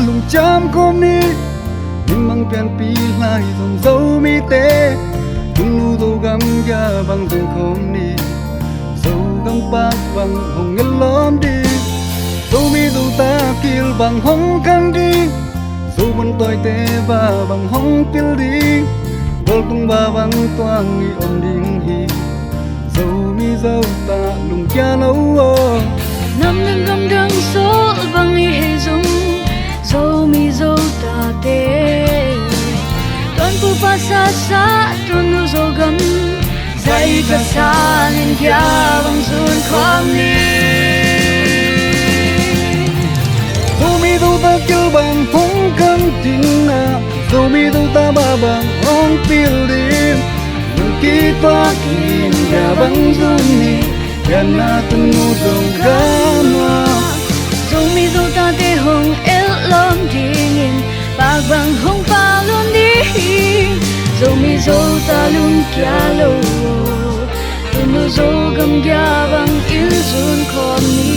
lùng cham com ni nim mang pian pi lai dong dâu mi te tung nu dâu gam ya bang dong com ni dâu gam pak bang hong ngel lom đi dâu mi dâu ta kil bang hong kan đi dâu bon toy te ba bang hong pil đi bol tung ba bang toang i om ding hi dâu mi dâu ta lùng kia lâu nam lưng gam đằng số bang i hay dung dâu mi dâu ta te tuan pu pa sa sa tuan nu dâu gam dây ta sa nên kia bang zun khom ni dâu mi dâu ta kêu bang hong kan tin na dâu mi dâu ta ba bang hong pil đi ki toa kin ya bang zun ni ya na tung nu dâu gam dâu mi dâu ta te hong el lom ding in bag bang hong pa lon đi dâu mi dâu ta lung kia lo tu nu dâu gam kia bang il zun khom ni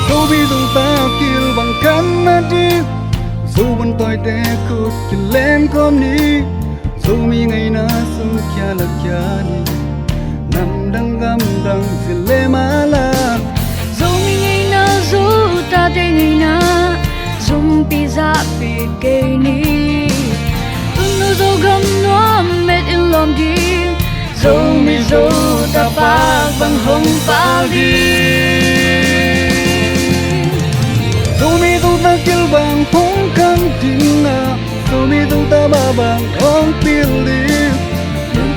dâu mi dâu ta kil bang kan na đi dâu bon toy te kut kil lem com ni dâu mi ngày na su kia la kia ni nam dang gam dang zil le ma la dâu mi ngày na dâu ta te ngày na zum pi za pi ke ni tu nu dâu gam nuam met in lom di dâu mi dâu ta pa bang hong pa di dâu mi dâu ta kêu bang hong kan tin na dâu mi dâu ta ba bang hong pil đi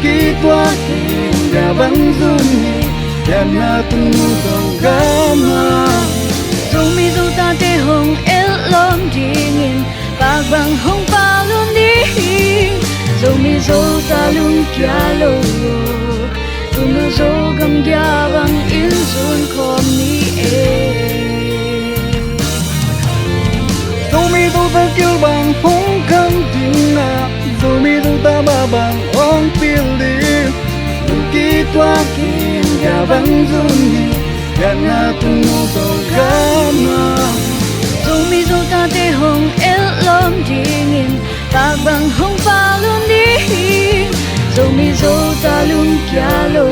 ki toa kin ya bang zun ni ya na tung nu dâu gam dâu mi dâu ta te hong el lom ding in bag bang hong pa lon đi dâu mi dâu ta lung kia lo tu nu dâu gam kia bang il zun khom ni dâu mi dâu ta kêu bang hong kan tin na dâu mi dâu ta ba bang hong pil đi ki toa kin ya bang zun ni ya na tung nu dâu gam dâu mi dâu ta te hong el lom ding in bag bang hong pa lon đi dâu mi dâu ta lung kia lo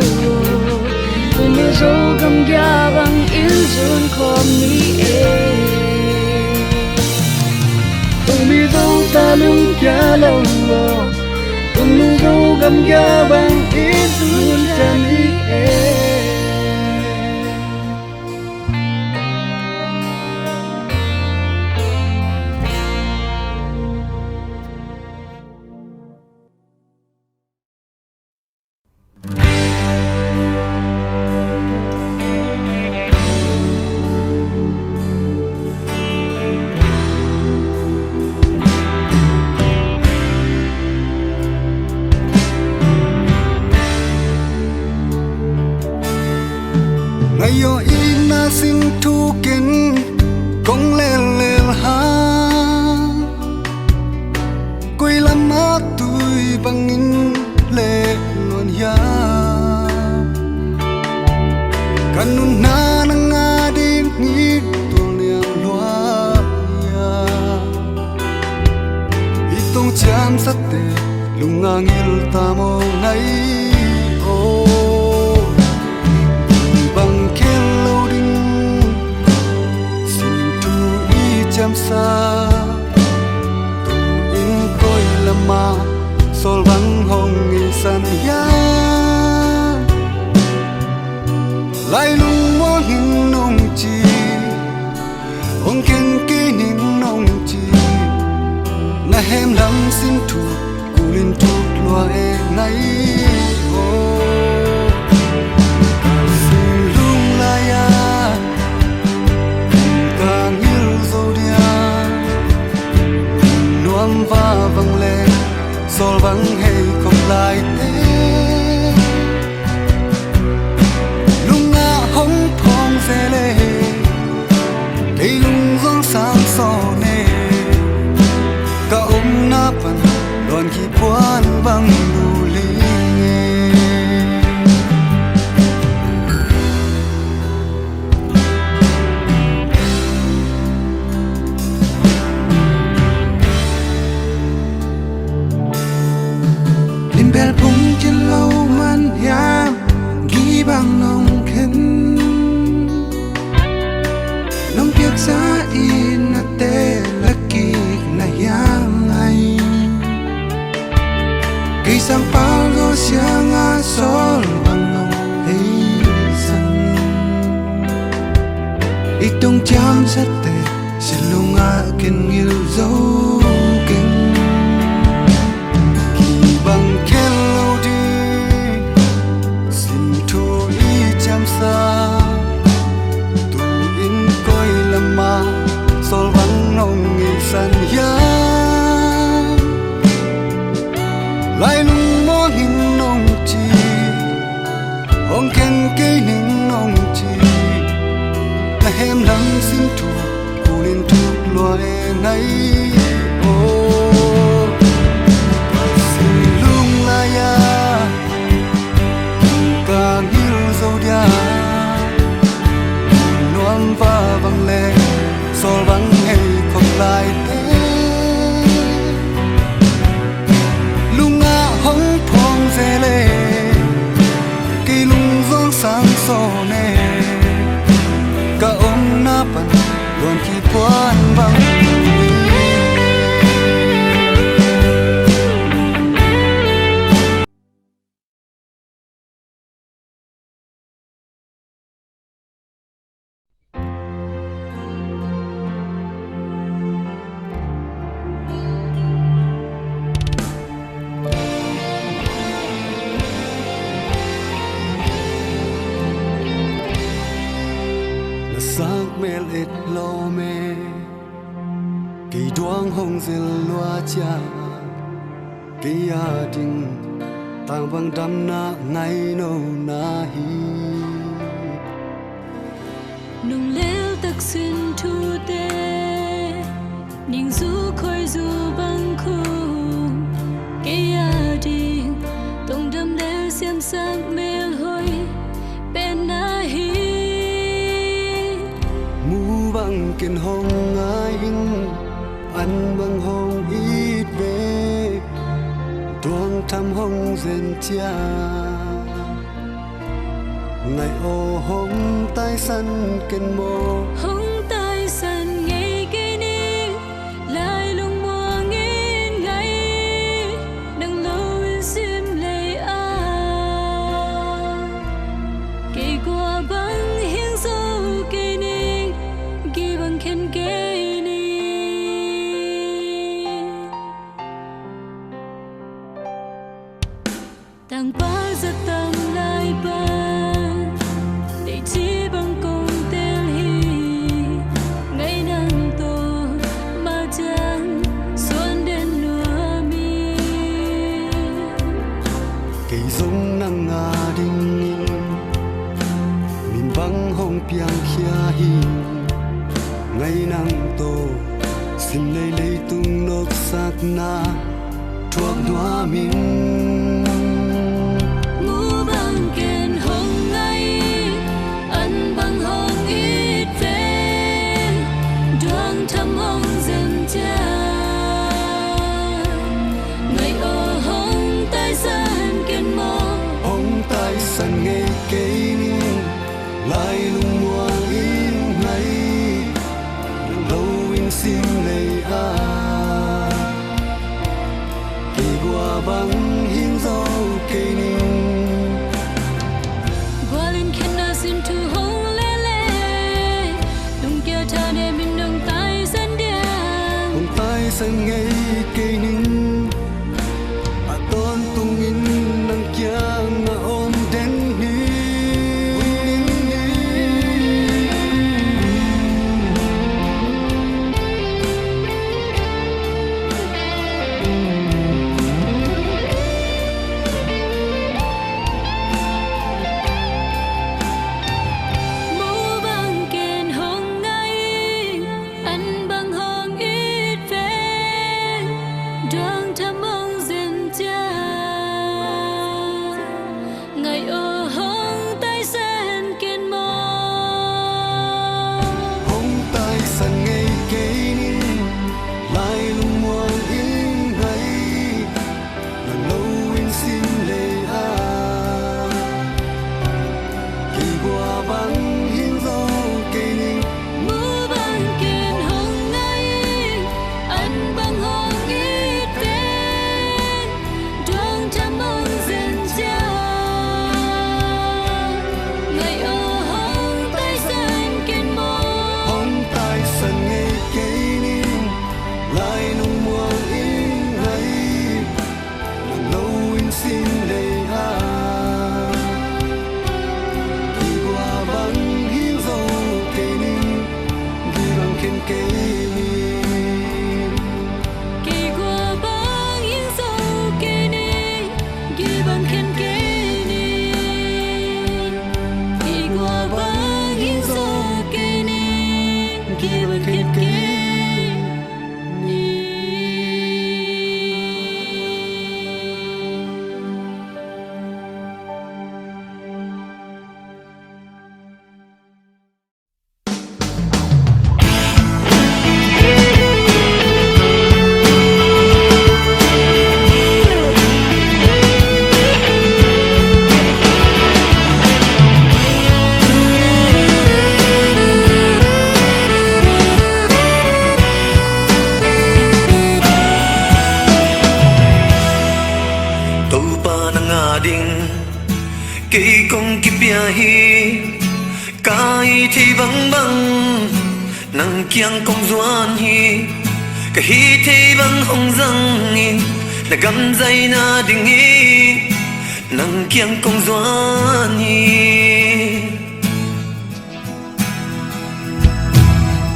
tu nu dâu gam kia bang il zun khom ni dâu mi dâu ta lung kia lo tu nu dâu gam kia bang il zun ni ayo ina sin thu ken kong le ha koi lama tui bangin le non ya kanun na nga din ni to nia lua ya itong cham satte lungangil tamo nai sa tu in koi lama sol bang hong in san ya lai lung mo hin nong chi hong ken ki ning nong chi na hem lam sin thu kulin tu lua e nai o sin lung la ya gió xiang a sol bằng lòng ấy sân ít đông chạm rất tệ sẽ luôn a kiên nghiêu dấu kinh kỳ bằng khen lâu đi xin thôi chăm xa tu in coi làm mà sol vắng nồng nghỉ san ya lại lung mong hình nồng chi ông khen cây nâng nồng chi là em lắng xin thu cô nên thuộc loài này ô xin lung la ya ta hiểu dấu dia loan và vang lệ sol vắng hay không lại thế lung ngã hong phong dễ lệ cây lung gió sáng sổ nè cả ôm na pan luôn khi quan vắng sắc mel et lo me kỳ đoang hồng dil loa cha kỳ a ding tang bang dam na ngày no na hi nung lel tak xin thu te ning du khoi du bang khu kỳ a ding tong dam lel xiêm sang mel hoi bên na hi bang ken hong ai hing an bang hong ít về tuang tham hong zen chia ngày ô hong tai san ken mo hong tai san ngày cây ni lại lung mùa nghìn ngày nâng lâu sim lệ a kỳ qua băng hiên dấu cây ni kỳ bằng khen cây ni tang ba za tang lai ba để chi bằng công tel hi ngày nắng to mà chẳng xuân đến nửa mi cây giống nắng ngà đinh min bang hong piang khia hi ngày nắng to xin lấy lấy tung nốc sắc na thuộc đoa mình ngu bằng kèn hồng ngày ăn bằng hồng ít về đoan thăm hồng dần cha ngày ở hồng tai san kèn mò hong tai san ngày cây ni lại lung mùa in ngày lâu in sim lệ a kỳ qua băng hiên dấu cây ni qua lên khen na xin thu hồng lê lê đừng kia cha để mình đừng tai san đen hong tai san ngày cây ni a ton tung in nang kia nga om den hi ding cây công kịp bia hi kai thì băng băng nang kiang công doan hi cái hi thì băng hong răng hi na gam dây na ding hi nang kiang công doan hi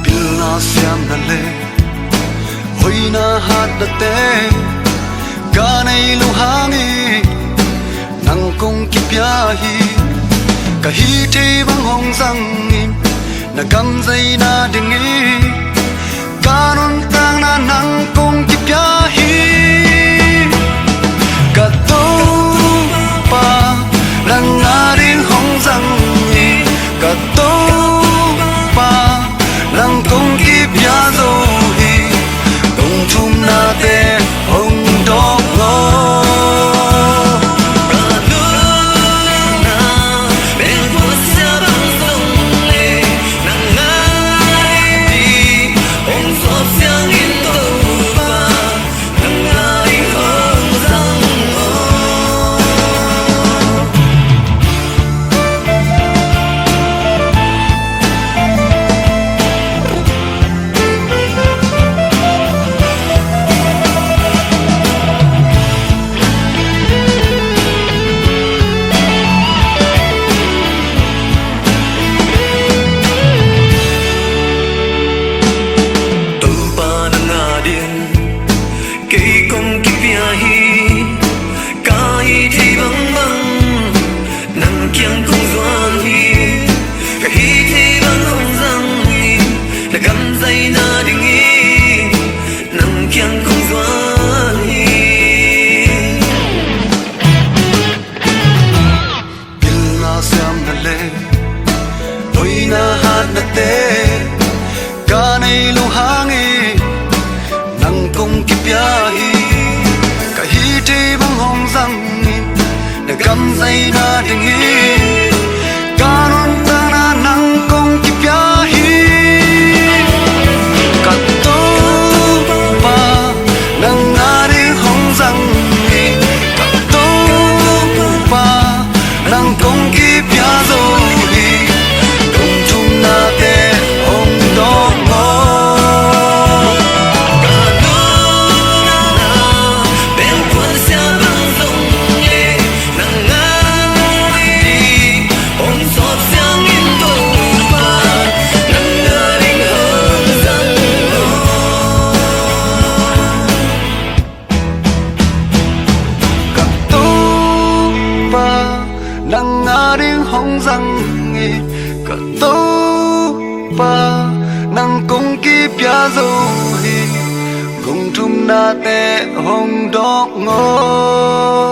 pilna siam na le hoi na hat da te ka nei lu hangi nang kong ki pya hi ka hi te bang hong sang na gam zai na ding hi ka non tang na nang kong ki pya hi ka to pa nang na ding hong sang hi ka to pa nang kong ki pya zo hi kong thum na te hong dog lo gam dây na ding hi ka non ta na nang kong ki pya hi ka to pa nang na ding hong sang hi ka to pa nang kong ki pya zo hi kong chung na te hong dong mo nang nga ding hong răng nghi cả tô pa nang kong ki pya zo hi kong thum na te hong dog ngo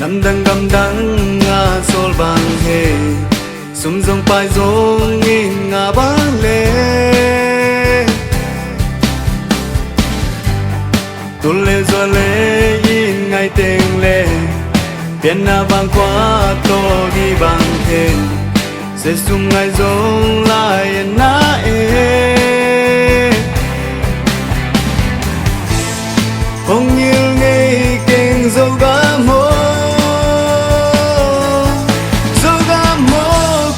Nam đang gam đắng nga sol bang he sum dong pai dong in nga ba le tu le zo le in ngai teng le biển na bang qua to đi bang thêm sẽ sung ngày dòng lại na không nhiều ngày kinh dâu gà mô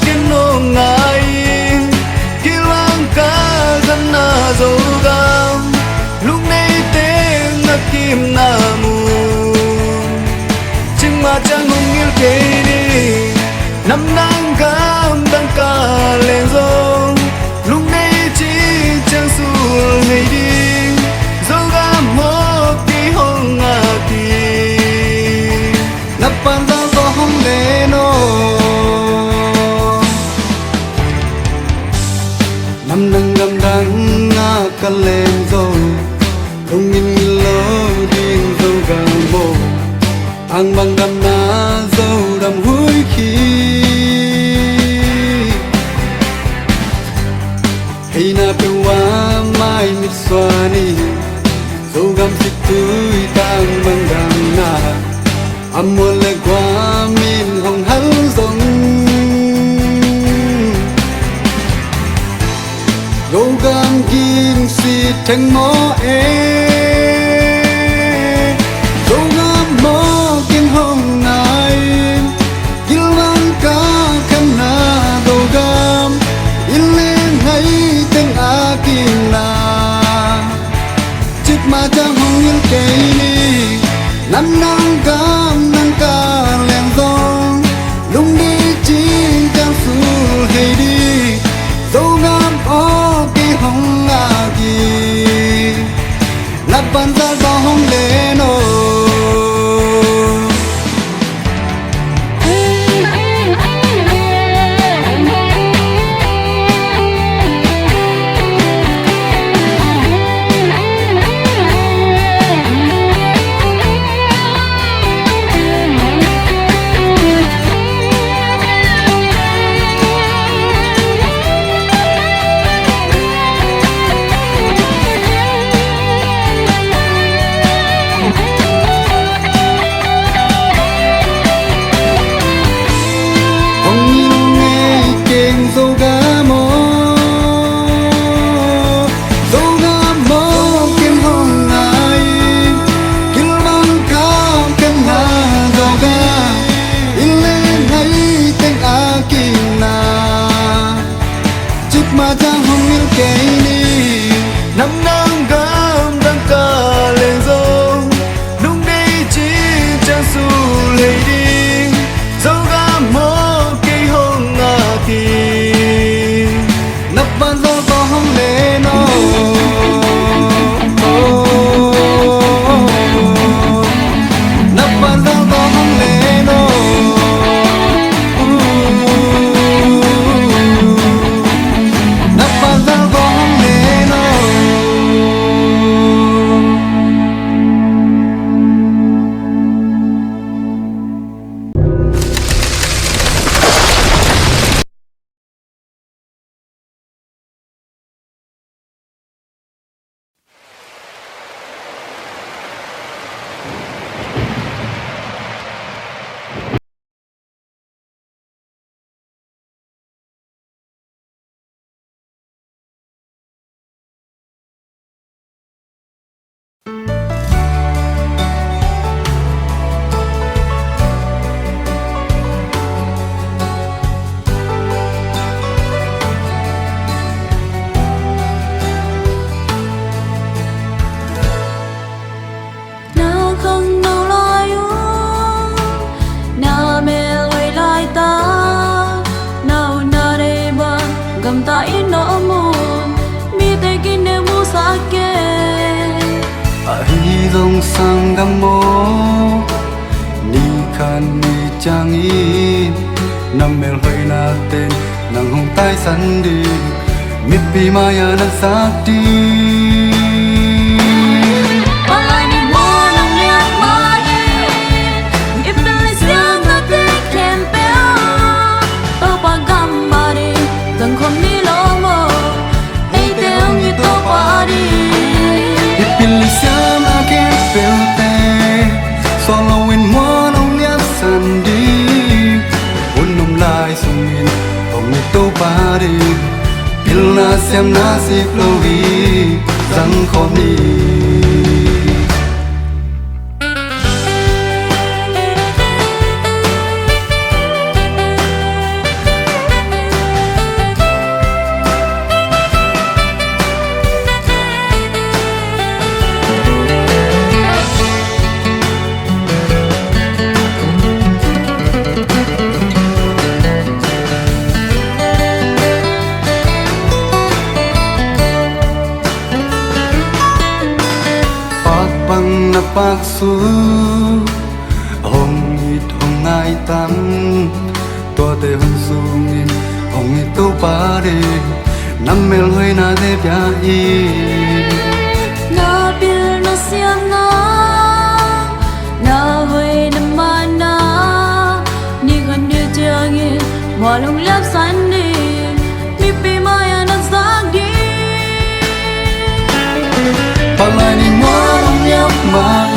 kiến nô ngài khi lang ca dân na dâu gà lúc này tên na kim na mù chừng mà chẳng không yêu cây đi năm nắng cam đang ca lên rong lúc này chỉ chẳng xuống hay đi dâu gà mô kỳ hông ngà kỳ nắp bàn ra gió hông lê nô năm nắng gầm đắng ngà ca lên dâu không nhìn lỡ điên dâu gà mô ang bang đam na dâu đam húi khi hay na pewa mai mit swani dâu gam sit tui tang bang đam na amol le qua min hong hal dong dâu gam kin si thang mo dâu gam mo hồng nai gilman ka kana dogam ileng hai teng akina chit ma chang hong il keini nan nang gam nang ka leng dong lung đi chi chang su hey đi dogam o ki hong aki laban da do hong le no mà chẳng hông yêu cây đi năm nắng gam đang ca lên dông đúng đi chỉ chẳng su lệ đi dâu gam mô cây hông ngà kỳ nắp bàn dâu có hông lệ nó nắp bàn dâu có hông lệ nó dòng sang gam mô ni khan ni chang in nam mel hoi na tên nang hong tai san đi mit pi maya na sak đi Siam akin pelte solo in one on the sun xem na dịp lâu hi rằng khó đi na paksu hong it hong ngai tam to te hong sungin hong it to pare nam mel hoi na de pya i na bil na siam na hoi na mana ni gan de jangi walong lap san ni mi pe maya na sang di palani mo nhấp mai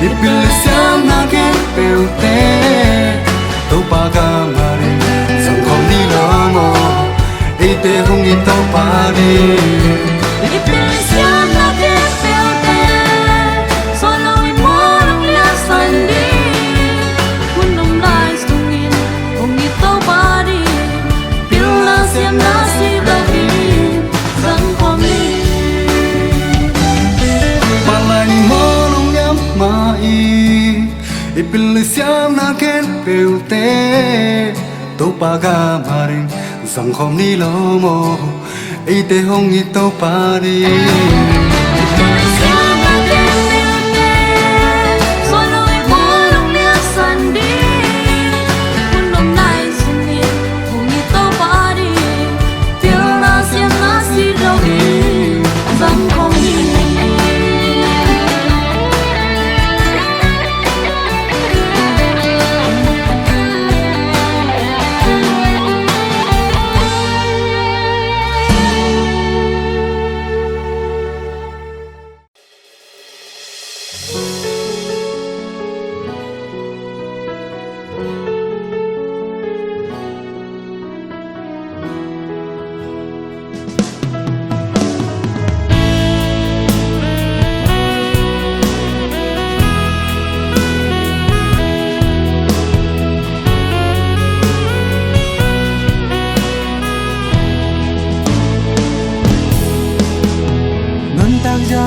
đi pil xem na ken pelte to paga mare sang không đi lo mo e te hong it to pare đi pil xem na ken pelte solo i mo la san di kun nom lai sungin hong i to pare pil na xem na si da di sang không đi mai ipil siam na ken pelte to paga maring sang khom ni lo mo e te hong i to pari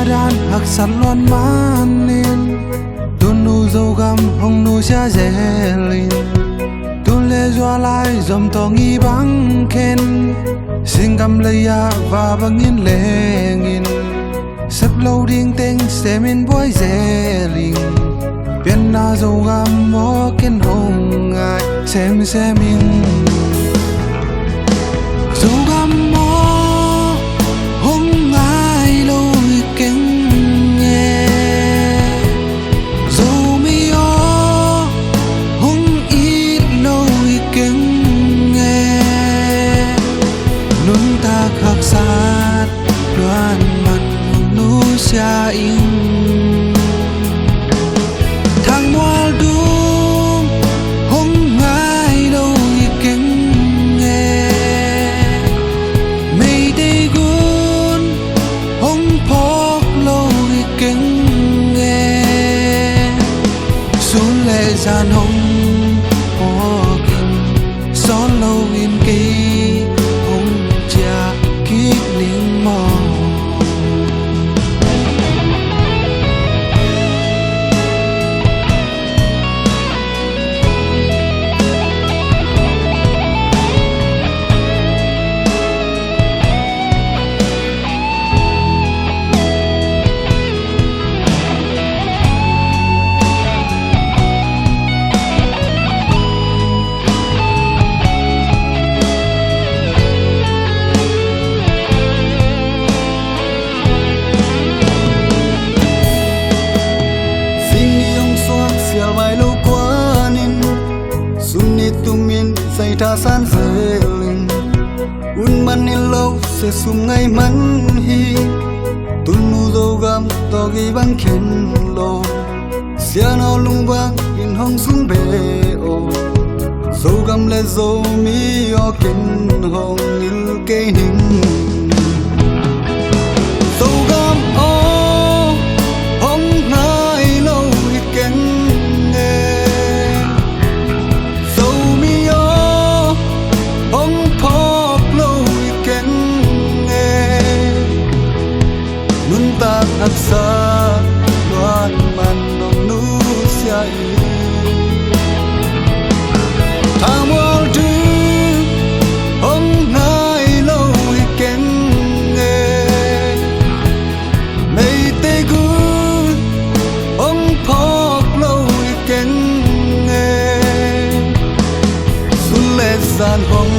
dan hak san lon manin tun nu zo gam hong nu sia zelin tun le zwa lai zom to ngi bang ken singam le ya va bangin lengin sat lo ding teng semin boy zeling pian na zo gam mo ken hong ai sem seming zo gam mo hong ai lo ken nghe zo mi o hong ít lo ken nghe nun ta khắc sát đoan mặt nu sia in thang moal dum hong ai lo ken nghe mei de gun hong phok lo ken nghe sun le san hong ho ken son lo in ki hong cha ki ning mo ta san zeling un manin lo se sum ngai man hi tunu zo gam to gi bang khen lo sia no lung bang in hong sum be o dâu gam lệ dâu mi o kin hong il ke ning dâu gam o hong nai lo i ken nghe dâu mi o hong phok lo i ken nghe nun ta hak sa loan man nong nu sia Amor du hong nai lo i ken nghe mei te gu hong phok lo i ken nghe sun le san hong